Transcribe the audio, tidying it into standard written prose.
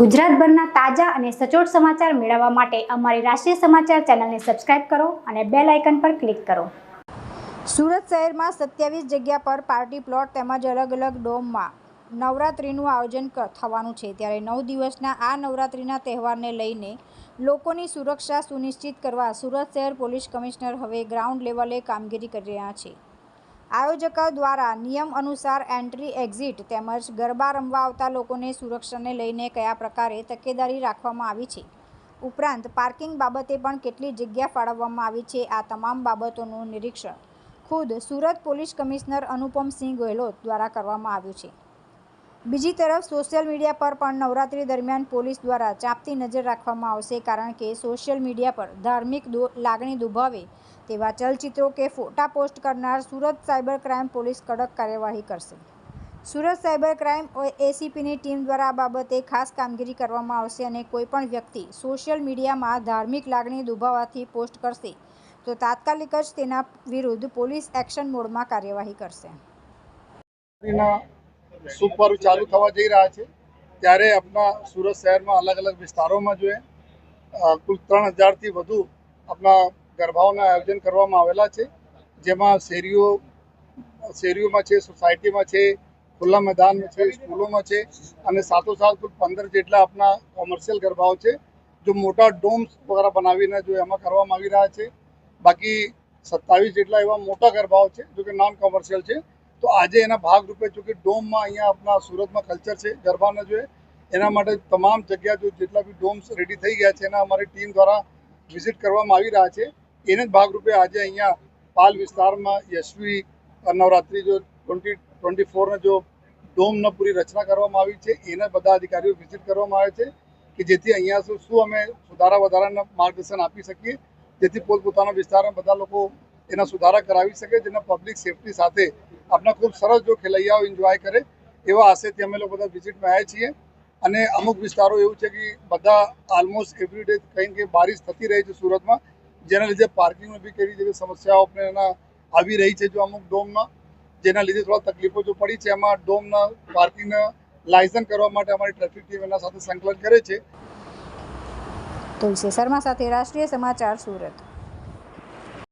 ગુજરાતભરના તાજા અને સચોટ સમાચાર મેળવવા માટે અમારી રાષ્ટ્રીય સમાચાર ચેનલને સબસ્ક્રાઇબ કરો અને બેલ આઇકન પર ક્લિક કરો। સુરત શહેરમાં 27 જગ્યા પર પાર્ટી પ્લોટ તેમજ અલગ અલગ ડોમમાં નવરાત્રિનું આયોજન થવાનું છે। ત્યારે 9 દિવસના આ નવરાત્રિના તહેવારને લઈને લોકોની સુરક્ષા સુનિશ્ચિત કરવા સુરત શહેર પોલીસ કમિશનર હવે ગ્રાઉન્ડ લેવલે કામગીરી કરી રહ્યા છે। આયોજકો દ્વારા નિયમ અનુસાર એન્ટ્રી એક્ઝિટ તેમજ ગરબા રમવા આવતા લોકોને સુરક્ષાને લઈને કયા પ્રકારે તકેદારી રાખવામાં આવી છે, ઉપરાંત પાર્કિંગ બાબતે પણ કેટલી જગ્યા ફાળવવામાં આવી છે, આ તમામ બાબતોનું નિરીક્ષણ ખુદ સુરત પોલીસ કમિશનર અનુપમસિંહ ગેહલોત દ્વારા કરવામાં આવ્યું છે। બીજી તરફ સોશિયલ મીડિયા પર પણ નવરાત્રી દરમિયાન પોલીસ દ્વારા ચાંપતી નજર રાખવામાં આવશે, કારણ કે સોશિયલ મીડિયા પર ધાર્મિક લાગણી દુભાવે તેવા ચલચિત્રો કે ફોટા પોસ્ટ કરનાર સુરત સાયબર ક્રાઇમ પોલીસ કડક કાર્યવાહી કરશે। સુરત સાયબર ક્રાઇમ એસીપીની ટીમ દ્વારા આ બાબતે ખાસ કામગીરી કરવામાં આવશે અને કોઈપણ વ્યક્તિ સોશિયલ મીડિયામાં ધાર્મિક લાગણી દુભાવવાથી પોસ્ટ કરશે તો તાત્કાલિક જ તેના વિરુદ્ધ પોલીસ એક્શન મોડમાં કાર્યવાહી કરશે। શુભ પર્વ ચાલુ થવા જઈ રહ્યા છે ત્યારે આપણા સુરત શહેરમાં અલગ અલગ વિસ્તારોમાં કુલ 3000થી વધુ આપણા ગરબાઓના આયોજન કરવામાં આવેલા છે, જેમાં શેરીઓમાં છે, સોસાયટીમાં છે, ખુલ્લા મેદાનમાં છે, સ્કૂલોમાં છે અને સાથોસાથ કુલ 15 જેટલા આપણા કોમર્શિયલ ગરબાઓ છે જો મોટા ડોમ્સ વગેરે બનાવીને એમાં કરવામાં આવી રહ્યા છે। બાકી 27 જેટલા એવા મોટા ગરબાઓ છે જો કે નોન કોમર્શિયલ છે। તો આજે એના ભાગરૂપે ચૂંકि ડોમમાં અહીંયા આપણા સુરતમાં કલ્ચર છે ગરબાના એના માટે તમામ જગ્યા જેટલા બી ડોમ્સ રેડી થઈ ગયા છે એના અમારી ટીમ દ્વારા વિઝિટ કરવામાં આવી રહ્યા છે। એને જ ભાગરૂપે આજે અહીંયા પાલ વિસ્તારમાં યશવી નવરાત્રિ 2024 ડોમનો પૂરી રચના કરવામાં આવી છે, એના બધા અધિકારીઓ વિઝિટ કરવામાં આવે છે કે જેથી અહીંયા શું અમે વધારાના માર્ગદર્શન આપી શકીએ, જેથી પોતપોતાના વિસ્તારમાં બધા લોકો એના સુધારા કરાવી શકે, જેના પબ્લિક સેફટી સાથે આપણા ખૂબ સરસ ખેલૈયાઓ એન્જોય કરે એવા આશયથી અમે લોકો બધા વિઝિટમાં આવ્યા છીએ। અને અમુક વિસ્તારો એવું છે કે બધા ઓલમોસ્ટ એવરીડે કંઈ કે બારિશ થતી રહી છે સુરતમાં, જેના લીધે પાર્કિંગમાં બી કેવી જેવી સમસ્યાઓ આપણે આવી રહી છે અમુક ડોમમાં, જેના લીધે થોડા તકલીફો પડી છે। એમાં ડોમના પાર્કિંગના લાયસન્સ કરવા માટે અમારી ટ્રાફિક ટીમ એના સાથે સંકલન કરે છે। તુલસી શર્મા સાથે રાષ્ટ્રીય સમાચાર સુરત।